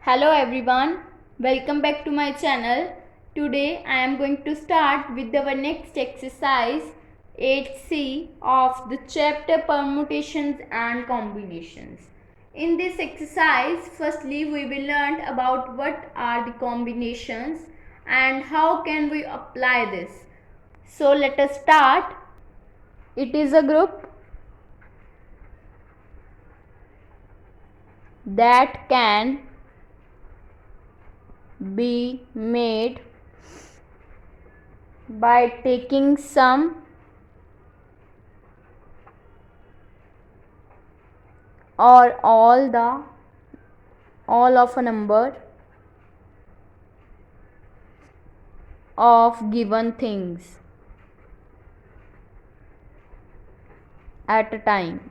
Hello everyone, welcome back to my channel. Today I am going to start with our next exercise 8C of the chapter permutations and combinations. In this exercise, firstly we will learn about what are the combinations and how can we apply this. So let us start. It is a group that can be made by taking sum or all of a number of given things at a time.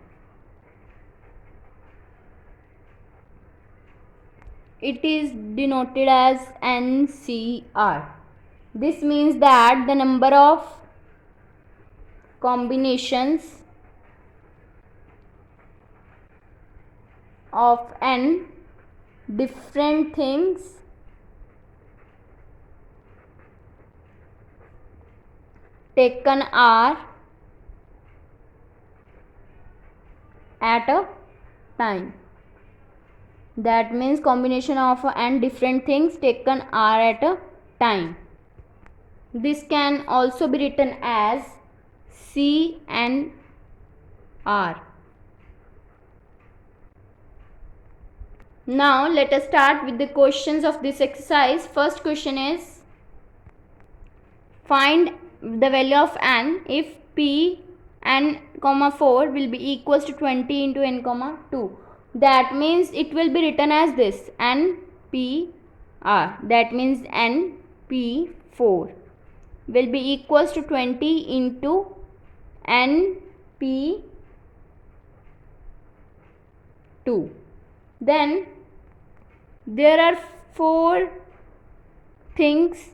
It is denoted as NCR. This means that the number of combinations of n different things taken are at a time. That means combination of n different things taken are at a time. This can also be written as CNR. Now let us start with the questions of this exercise. First question is, find the value of n if p n, 4 will be equals to 20 into n, 2. That means it will be written as this, NPR. That means NP4 will be equals to 20 into NP2. Then there are 4 things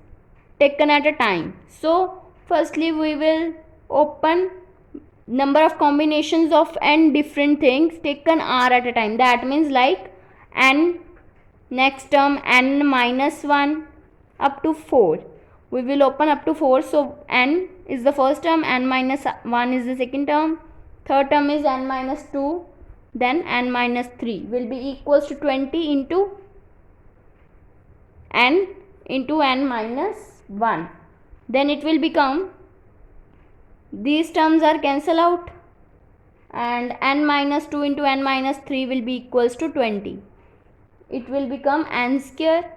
taken at a time. So firstly we will open number of combinations of n different things taken are at a time. That means like n, next term n minus 1 up to 4. We will open up to 4. So n is the first term, n minus 1 is the second term, third term is n minus 2, then n minus 3 will be equals to 20 into n minus 1. Then it will become, these terms are cancel out and n minus 2 into n minus 3 will be equals to 20. It will become n square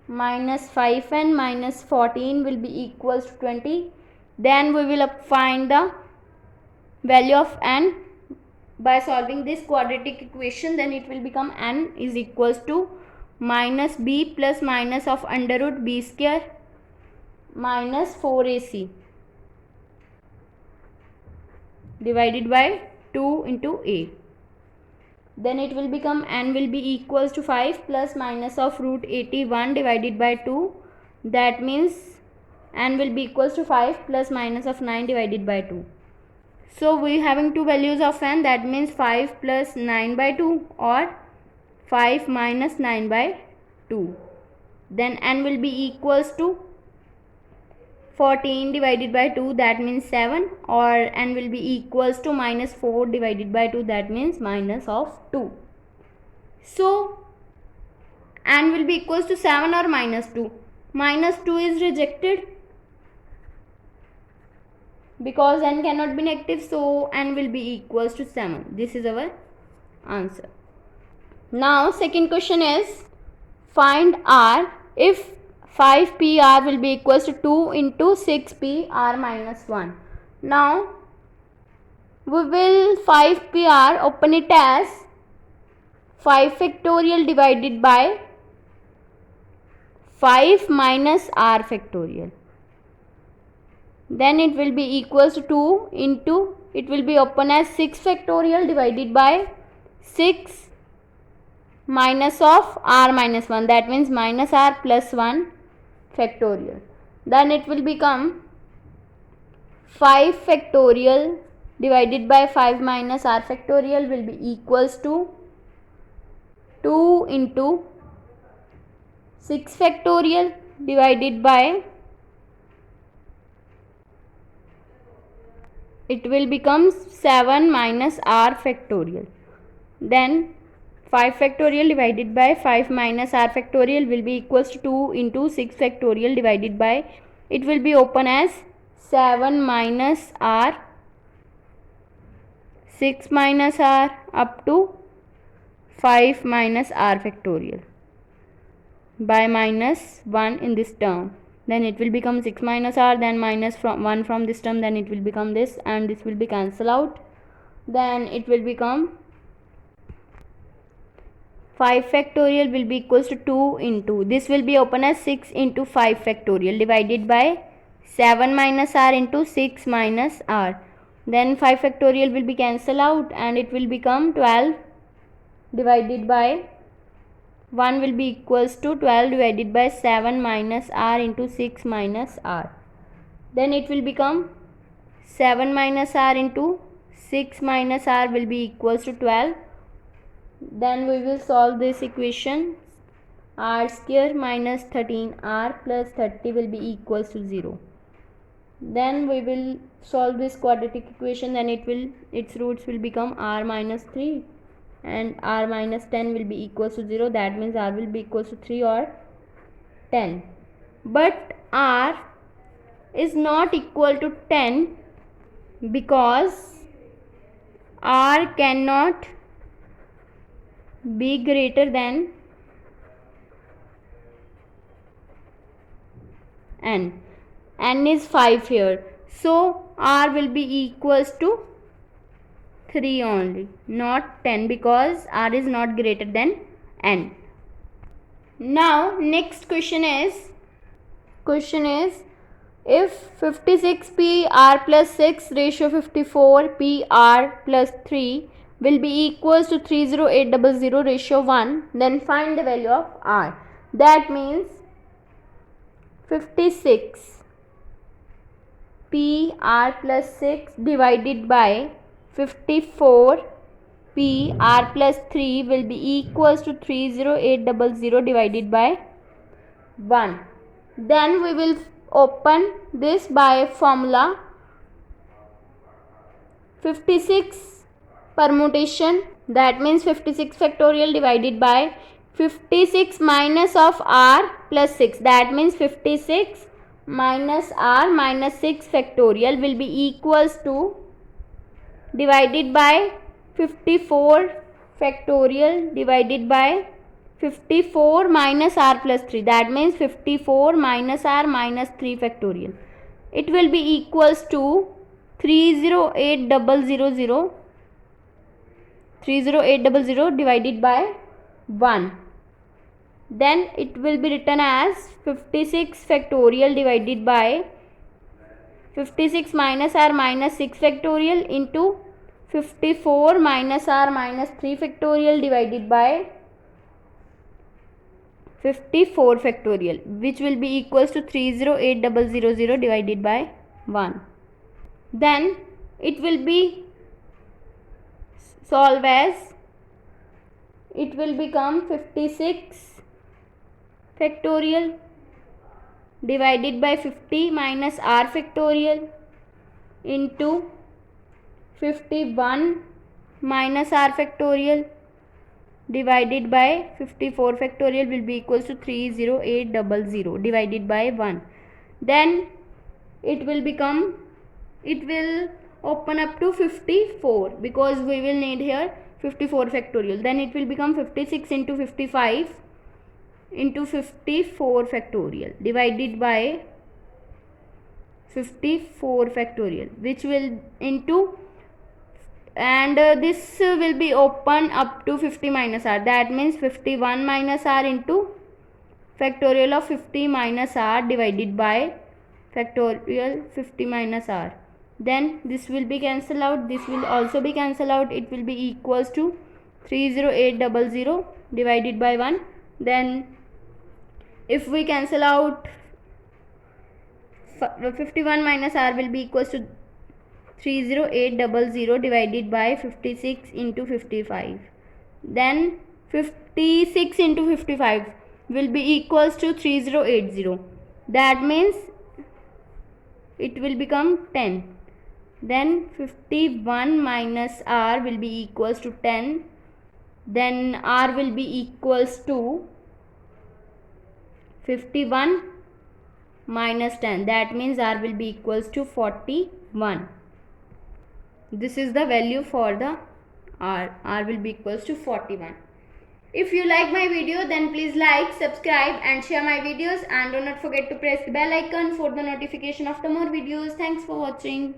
minus 5n minus 14 will be equals to 20. Then we will find the value of n by solving this quadratic equation. Then it will become n is equals to minus b plus minus of under root b square minus 4ac divided by 2 into a. Then it will become n will be equals to 5 plus minus of root 81 divided by 2. That means n will be equals to 5 plus minus of 9 divided by 2. So we having two values of n, that means 5 plus 9 by 2 or 5 minus 9 by 2. Then n will be equals to 14 divided by 2, that means 7, or n will be equals to minus 4 divided by 2, that means minus of 2. So n will be equals to 7 or minus 2. Minus 2 is rejected because n cannot be negative, so n will be equals to 7. This is our answer. Now second question is, find r if 5pr will be equals to 2 into 6pr minus 1. Now we will 5pr open it as 5 factorial divided by 5 minus r factorial. Then it will be equals to 2 into, it will be open as 6 factorial divided by 6 minus of r minus 1, that means minus r plus 1 factorial. Then it will become 5 factorial divided by 5 minus r factorial will be equals to 2 into 6 factorial divided by, it will become 7 minus r factorial. Then 5 factorial divided by 5 minus r factorial will be equals to 2 into 6 factorial divided by, it will be open as 7 minus r, 6 minus r up to 5 minus r factorial by minus 1 in this term. Then it will become 6 minus r, then minus from 1 from this term, then it will become this, and this will be cancel out. Then it will become 5 factorial will be equals to 2 into, this will be open as 6 into 5 factorial divided by 7 minus r into 6 minus r. Then 5 factorial will be cancel out and it will become 12 divided by 1 will be equals to 12 divided by 7 minus r into 6 minus r. Then it will become 7 minus r into 6 minus r will be equals to 12. Then we will solve this equation. R square minus 13r plus 30 will be equals to 0. Then we will solve this quadratic equation, then its roots will become r minus 3 and r minus 10 will be equals to 0. That means r will be equals to 3 or 10. But r is not equal to 10 because r cannot be greater than n. N is 5 here. So r will be equals to 3 only, not 10, because r is not greater than n. Now next question is if 56p r plus 6 ratio 54p r plus 3 will be equals to 30800 ratio 1, then find the value of r. That means 56 p r plus 6 divided by 54 p r plus 3 will be equals to 30800 divided by 1. Then we will open this by formula 56 permutation, that means 56 factorial divided by 56 minus of r plus 6, that means 56 minus r minus 6 factorial will be equals to divided by 54 factorial divided by 54 minus r plus 3, that means 54 minus r minus 3 factorial. It will be equals to 30800 divided by 1. Then it will be written as 56 factorial divided by 56 minus r minus 6 factorial into 54 minus r minus 3 factorial divided by 54 factorial, which will be equals to 30800 divided by 1. Then it will be solve as, it will become 56 factorial divided by 50 minus r factorial into 51 minus r factorial divided by 54 factorial will be equals to 30800 divided by 1. Then it will become, it will open up to 54 because we will need here 54 factorial. Then it will become 56 into 55 into 54 factorial divided by 54 factorial, which will into, and this will be open up to 50 minus r, that means 51 minus r into factorial of 50 minus r divided by factorial 50 minus r. Then this will be cancel out, this will also be cancel out, it will be equals to 30800 divided by 1. Then if we cancel out 51 minus r will be equals to 30800 divided by 56 into 55. Then 56 into 55, will be equals to 3080. That means it will become 10. Then 51 minus r will be equals to 10. Then r will be equals to 51 minus 10. That means r will be equals to 41. This is the value for the r. R will be equals to 41. If you like my video, then please like, subscribe and share my videos, and do not forget to press the bell icon for the notification of the more videos. Thanks for watching.